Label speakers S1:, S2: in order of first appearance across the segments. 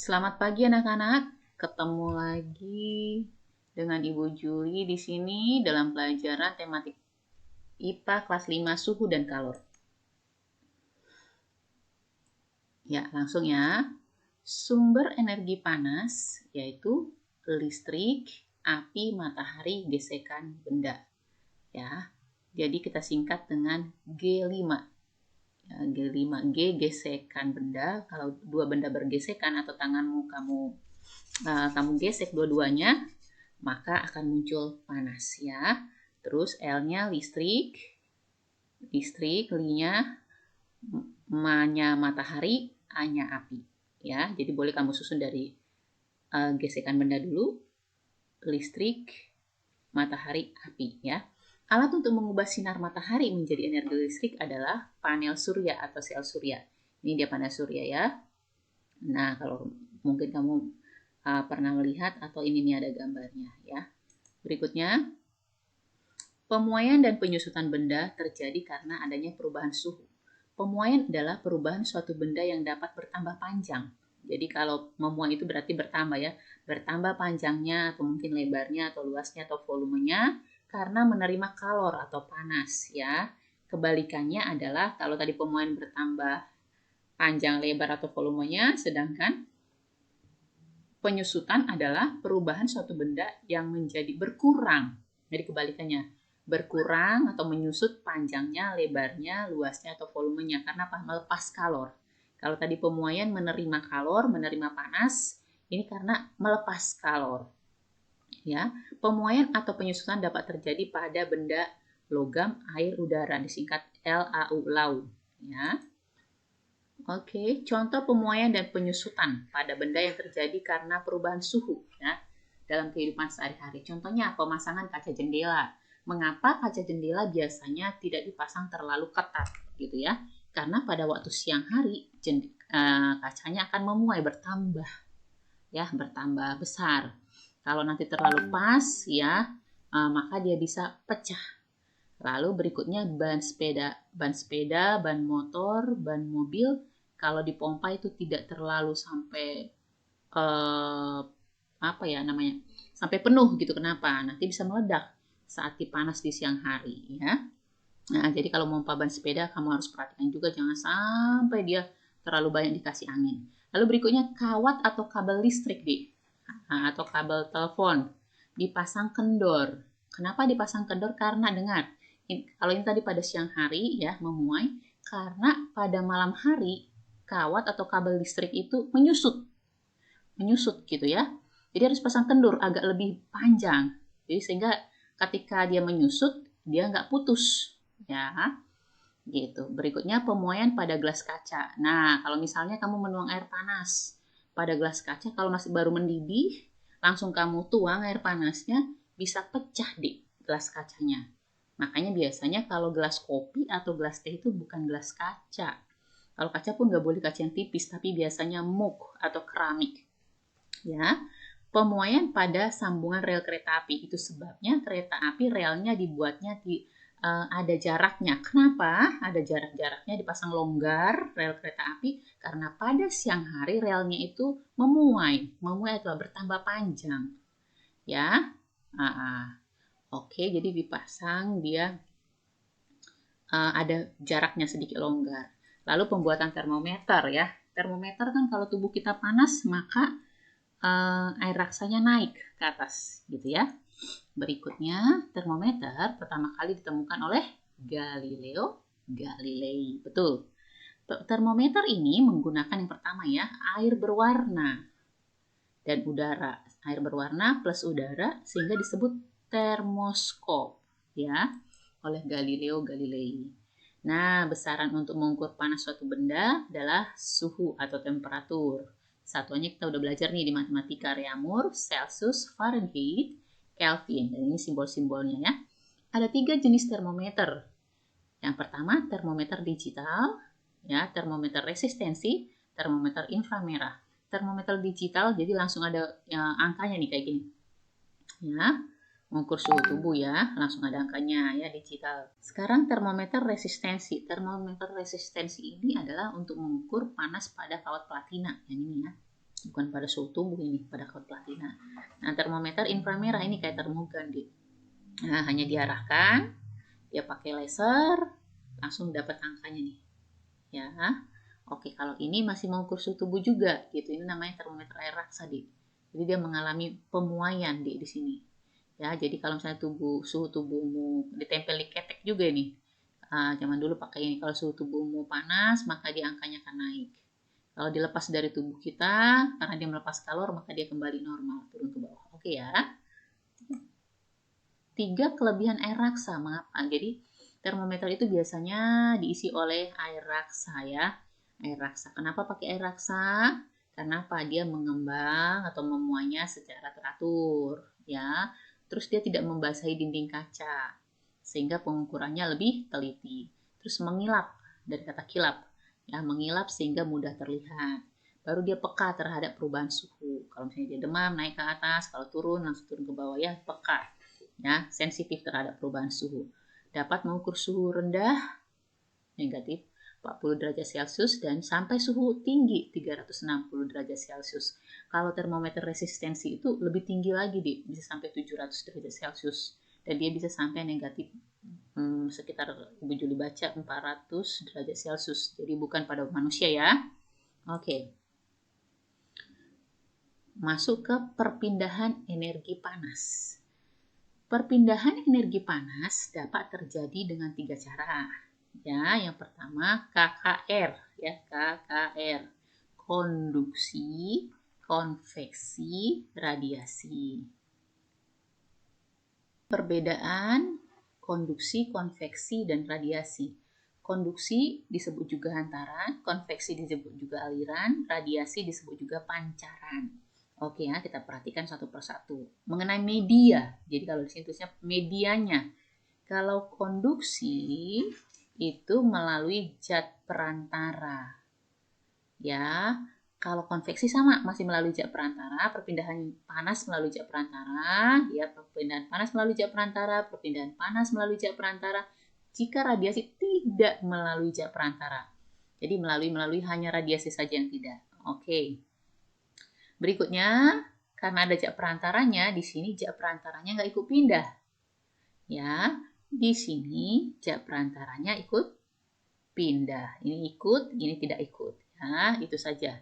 S1: Selamat pagi anak-anak. Ketemu lagi dengan Ibu Juli di sini dalam pelajaran tematik IPA kelas 5 suhu dan kalor. Ya, langsung ya. Sumber energi panas yaitu listrik, api, matahari, gesekan benda. Ya. Jadi kita singkat dengan G5. Ya, G5, G gesekan benda. Kalau dua benda bergesekan atau tanganmu kamu gesek dua-duanya, maka akan muncul panas ya. Terus L-nya listrik, L-nya M-nya matahari, A-nya api ya. Jadi boleh kamu susun dari gesekan benda dulu, listrik, matahari, api ya. Alat untuk mengubah sinar matahari menjadi energi listrik adalah panel surya atau sel surya. Ini dia panel surya ya. Nah, kalau mungkin kamu pernah melihat atau ini nih ada gambarnya ya. Berikutnya, pemuaian dan penyusutan benda terjadi karena adanya perubahan suhu. Pemuaian adalah perubahan suatu benda yang dapat bertambah panjang. Jadi kalau memuai itu berarti bertambah ya, bertambah panjangnya atau mungkin lebarnya atau luasnya atau volumenya karena menerima kalor atau panas ya. Kebalikannya adalah kalau tadi pemuaian bertambah panjang, lebar atau volumenya, sedangkan penyusutan adalah perubahan suatu benda yang menjadi berkurang. Jadi kebalikannya, berkurang atau menyusut panjangnya, lebarnya, luasnya atau volumenya karena apa? Melepas kalor. Kalau tadi pemuaian menerima kalor, menerima panas, ini karena melepas kalor. Ya, pemuaian atau penyusutan dapat terjadi pada benda logam, air, udara, disingkat LAU, lau. Ya. Oke, contoh pemuaian dan penyusutan pada benda yang terjadi karena perubahan suhu ya, dalam kehidupan sehari-hari. Contohnya pemasangan kaca jendela. Mengapa kaca jendela biasanya tidak dipasang terlalu ketat gitu ya? Karena pada waktu siang hari kacanya akan memuai bertambah ya, bertambah besar. Kalau nanti terlalu pas ya, maka dia bisa pecah. Lalu berikutnya ban sepeda, ban motor, ban mobil kalau dipompa itu tidak terlalu sampai apa ya namanya, sampai penuh gitu. Kenapa? Nanti bisa meledak saat dipanas di siang hari ya. Nah, jadi kalau pompa ban sepeda kamu harus perhatikan juga jangan sampai dia terlalu banyak dikasih angin. Lalu berikutnya kawat atau kabel listrik atau kabel telepon dipasang kendor. Kenapa dipasang kendor? Karena dengar, kalau ini tadi pada siang hari ya memuai, karena pada malam hari kawat atau kabel listrik itu menyusut gitu ya. Jadi harus pasang kendur agak lebih panjang. Jadi sehingga ketika dia menyusut dia nggak putus ya. Gitu. Berikutnya pemuaian pada gelas kaca. Nah, kalau misalnya kamu menuang air panas pada gelas kaca, kalau masih baru mendidih, langsung kamu tuang air panasnya, bisa pecah di gelas kacanya. Makanya biasanya kalau gelas kopi atau gelas teh itu bukan gelas kaca. Kalau kaca pun nggak boleh kaca yang tipis, tapi biasanya mug atau keramik. Ya, pemuaian pada sambungan rel kereta api itu sebabnya kereta api relnya dibuatnya ada jaraknya. Kenapa? Ada jaraknya dipasang longgar rel kereta api karena pada siang hari relnya itu memuai adalah bertambah panjang. Ya, oke, jadi dipasang dia ada jaraknya sedikit longgar. Lalu pembuatan termometer ya. Termometer kan kalau tubuh kita panas maka air raksanya naik ke atas gitu ya. Berikutnya termometer pertama kali ditemukan oleh Galileo Galilei. Betul. Termometer ini menggunakan yang pertama ya, air berwarna dan udara. Air berwarna plus udara sehingga disebut termoskop ya oleh Galileo Galilei. Nah, besaran untuk mengukur panas suatu benda adalah suhu atau temperatur. Satuannya kita udah belajar nih di matematika, Reaumur, Celsius, Fahrenheit, Kelvin. Dan ini simbol-simbolnya ya. Ada 3 jenis termometer. Yang pertama termometer digital, ya, termometer resistensi, termometer inframerah. Termometer digital jadi langsung ada angkanya nih kayak gini. Ya, mengukur suhu tubuh ya, langsung ada angkanya ya, digital. Sekarang termometer resistensi. Termometer resistensi ini adalah untuk mengukur panas pada kawat platina yang ini ya. bukan pada suhu tubuh ini, pada kawat platina. Nah, termometer inframerah ini kayak termogan, Dik. Nah, hanya diarahkan, dia pakai laser, langsung dapat angkanya nih. Ya. Oke, kalau ini masih mengukur suhu tubuh juga, gitu. Ini namanya termometer air raksa, Dik. Jadi dia mengalami pemuaian, Dik, di sini. Ya, jadi kalau misalnya suhu tubuhmu ditempel di ketek juga nih. Zaman dulu pakai ini. Kalau suhu tubuhmu panas, maka dia angkanya akan naik. Kalau dilepas dari tubuh kita, karena dia melepas kalor, maka dia kembali normal, turun ke bawah. Oke ya. 3 kelebihan air raksa. Mengapa? Jadi termometer itu biasanya diisi oleh air raksa ya. Air raksa. Kenapa pakai air raksa? Karena apa? Dia mengembang atau memuainya secara teratur ya. Terus dia tidak membasahi dinding kaca sehingga pengukurannya lebih teliti. Terus mengilap, dari kata kilap ya, mengilap sehingga mudah terlihat. Baru dia peka terhadap perubahan suhu. Kalau misalnya dia demam naik ke atas, kalau turun langsung turun ke bawah ya, peka ya, sensitif terhadap perubahan suhu. Dapat mengukur suhu rendah negatif 40 derajat Celcius dan sampai suhu tinggi 360 derajat Celcius. Kalau termometer resistensi itu lebih tinggi lagi, bisa sampai 700 derajat Celcius dan dia bisa sampai negatif sekitar Ibu Juli baca 400 derajat Celcius. Jadi bukan pada manusia ya. Oke. Masuk ke perpindahan energi panas. Perpindahan energi panas dapat terjadi dengan 3 cara. Ya, yang pertama KKR, ya, KKR. Konduksi, konveksi, radiasi. Perbedaan konduksi, konveksi, dan radiasi. Konduksi disebut juga hantaran, konveksi disebut juga aliran, radiasi disebut juga pancaran. Oke ya, kita perhatikan satu persatu. Mengenai media, jadi kalau di sini tulisnya medianya. Kalau konduksi itu melalui zat perantara. Ya, kalau konveksi sama, masih melalui zat perantara, perpindahan panas melalui zat perantara, ya, perpindahan panas melalui zat perantara, perpindahan panas melalui zat perantara. Jika radiasi tidak melalui zat perantara. Jadi melalui hanya radiasi saja yang tidak. Oke. Berikutnya, karena ada zat perantaranya, di sini zat perantaranya nggak ikut pindah. Ya, di sini zat perantaranya ikut pindah. Ini ikut, ini tidak ikut. Ya, itu saja.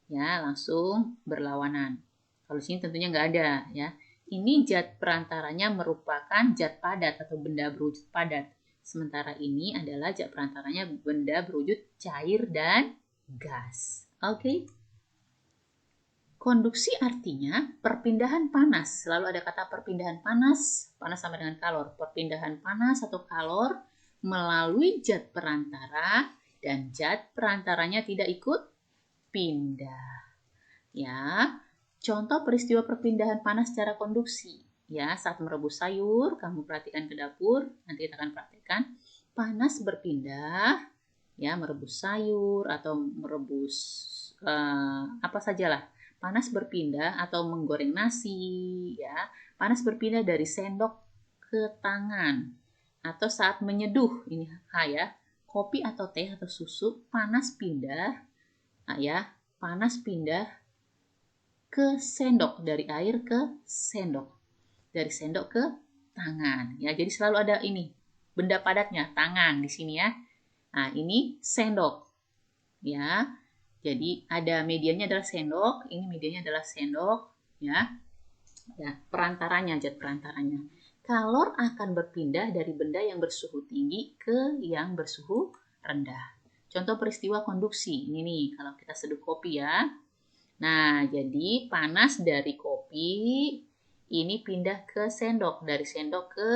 S1: Ya, langsung berlawanan. Kalau di sini tentunya nggak ada. Ya, ini zat perantaranya merupakan zat padat atau benda berwujud padat. Sementara ini adalah zat perantaranya benda berwujud cair dan gas. Oke. Konduksi artinya perpindahan panas. Selalu ada kata perpindahan panas, panas sama dengan kalor. Perpindahan panas atau kalor melalui zat perantara dan zat perantaranya tidak ikut pindah. Ya, contoh peristiwa perpindahan panas secara konduksi. Ya, saat merebus sayur, kamu perhatikan ke dapur, nanti kita akan praktekkan. Panas berpindah, ya, merebus sayur atau merebus apa sajalah. Panas berpindah atau menggoreng nasi, ya. Panas berpindah dari sendok ke tangan atau saat menyeduh, ini ya, kopi atau teh atau susu, panas pindah, ya, panas pindah ke sendok, dari air ke sendok, dari sendok ke tangan, ya. Jadi selalu ada ini benda padatnya, tangan di sini ya. Nah, ini sendok, ya. Jadi ada medianya adalah sendok, ini medianya adalah sendok, ya. Ya, perantaranya, zat perantaranya. Kalor akan berpindah dari benda yang bersuhu tinggi ke yang bersuhu rendah. Contoh peristiwa konduksi, ini nih, kalau kita seduh kopi ya. Nah, jadi panas dari kopi ini pindah ke sendok, dari sendok ke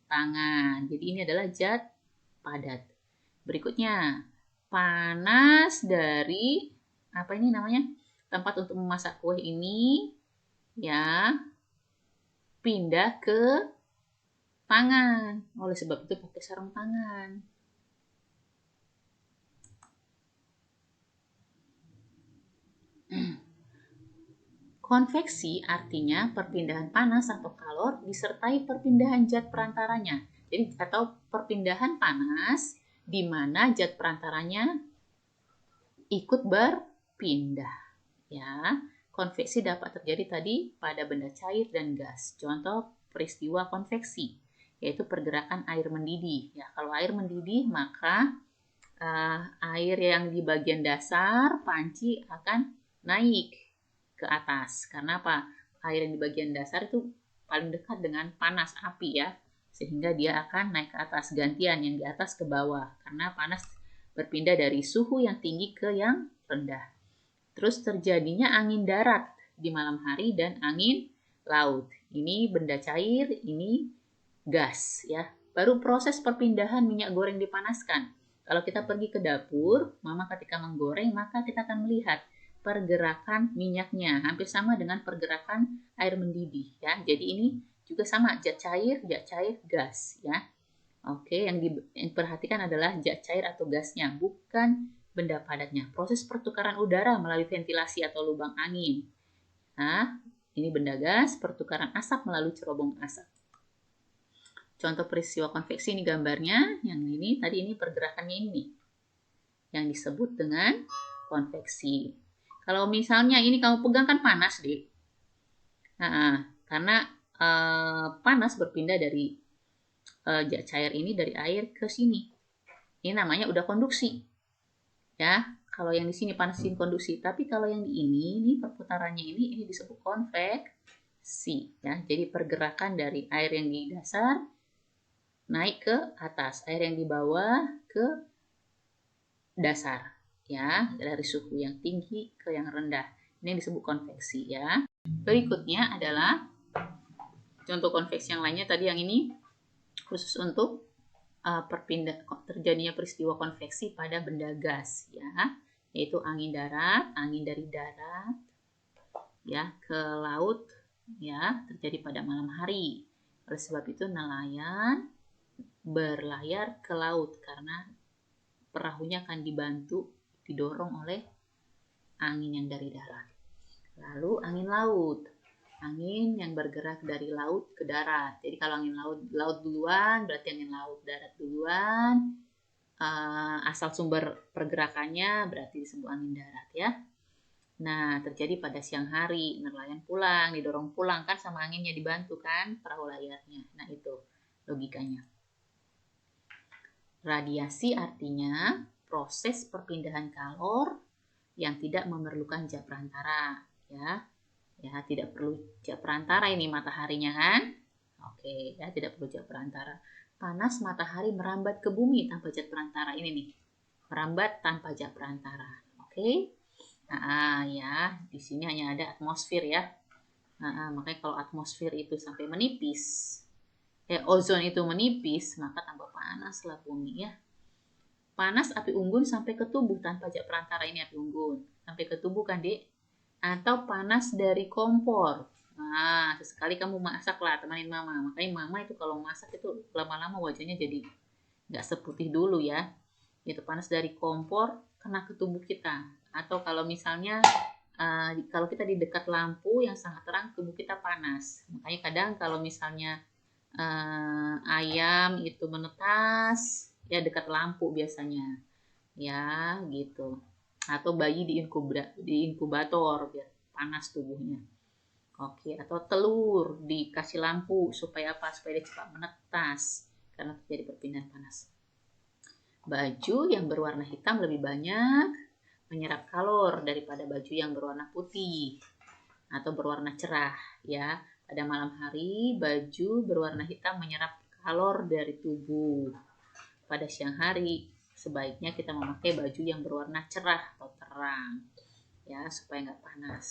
S1: tangan. Jadi ini adalah zat padat. Berikutnya, panas dari apa ini namanya? Tempat untuk memasak kue ini ya pindah ke tangan. Oleh sebab itu pakai sarung tangan. Konveksi artinya perpindahan panas atau kalor disertai perpindahan zat perantaranya. Jadi atau perpindahan panas di mana zat perantaranya ikut berpindah, ya. konveksi dapat terjadi tadi pada benda cair dan gas. Contoh peristiwa konveksi, yaitu pergerakan air mendidih. Ya, kalau air mendidih maka air yang di bagian dasar panci akan naik ke atas. Karena apa? Air yang di bagian dasar itu paling dekat dengan panas api ya, sehingga dia akan naik ke atas, gantian yang di atas ke bawah, karena panas berpindah dari suhu yang tinggi ke yang rendah. Terus terjadinya angin darat di malam hari dan angin laut. Ini benda cair, ini gas ya. Baru proses perpindahan minyak goreng dipanaskan. Kalau kita pergi ke dapur, mama ketika menggoreng, maka kita akan melihat pergerakan minyaknya. Hampir sama dengan pergerakan air mendidih ya. Jadi ini juga sama, zat cair, gas ya. Oke, yang diperhatikan adalah zat cair atau gasnya, bukan benda padatnya. Proses pertukaran udara melalui ventilasi atau lubang angin. Nah, ini benda gas, pertukaran asap melalui cerobong asap. Contoh peristiwa konveksi ini gambarnya, yang ini tadi ini pergerakannya ini, yang disebut dengan konveksi. Kalau misalnya ini kamu pegang kan panas deh, karena panas berpindah dari zat cair ini dari air ke sini. Ini namanya udah konduksi, ya. Kalau yang di sini panasin konduksi, tapi kalau yang di ini perputarannya ini disebut konveksi, ya. Jadi pergerakan dari air yang di dasar naik ke atas, air yang di bawah ke dasar, ya, dari suhu yang tinggi ke yang rendah. Ini yang disebut konveksi, ya. Berikutnya adalah contoh konveksi yang lainnya. Tadi yang ini khusus untuk terjadinya peristiwa konveksi pada benda gas, ya, yaitu angin darat, angin dari darat, ya, ke laut, ya, terjadi pada malam hari. Oleh sebab itu nelayan berlayar ke laut karena perahunya akan didorong oleh angin yang dari darat. Lalu angin laut, angin yang bergerak dari laut ke darat. Jadi kalau angin laut duluan berarti angin laut, darat duluan, asal sumber pergerakannya berarti disebut angin darat ya. Nah, terjadi pada siang hari, nelayan pulang, didorong pulang kan sama anginnya, dibantu kan perahu layarnya. Nah, itu logikanya. Radiasi artinya proses perpindahan kalor yang tidak memerlukan zat perantara, ya. Ya, tidak perlu zat perantara ini mataharinya kan? Oke, ya, tidak perlu zat perantara. Panas matahari merambat ke bumi tanpa zat perantara ini nih. Merambat tanpa zat perantara. Oke. Nah, ya, di sini hanya ada atmosfer ya. Nah, makanya kalau atmosfer itu sampai menipis, ozon itu menipis, maka tambah panaslah bumi ya. Panas api unggun sampai ke tubuh tanpa zat perantara ini api unggun. Sampai ke tubuh kan, Dek? Atau panas dari kompor. Nah, sesekali kamu masak lah, temanin mama. Makanya mama itu kalau masak itu lama-lama wajahnya jadi nggak seputih dulu ya. Itu panas dari kompor kena ke tubuh kita. Atau kalau misalnya kalau kita di dekat lampu yang sangat terang, tubuh kita panas. Makanya kadang kalau misalnya ayam itu menetas ya dekat lampu biasanya ya gitu, atau bayi di inkubator biar panas tubuhnya. Oke, atau telur dikasih lampu supaya apa? Supaya dia cepat menetas karena terjadi perpindahan panas. Baju yang berwarna hitam lebih banyak menyerap kalor daripada baju yang berwarna putih atau berwarna cerah ya. Pada malam hari, baju berwarna hitam menyerap kalor dari tubuh. Pada siang hari, sebaiknya kita memakai baju yang berwarna cerah atau terang, ya, supaya nggak panas.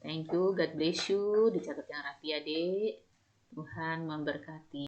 S1: Thank you, God bless you. Dicatat yang rapi ya, Dek. Tuhan memberkati.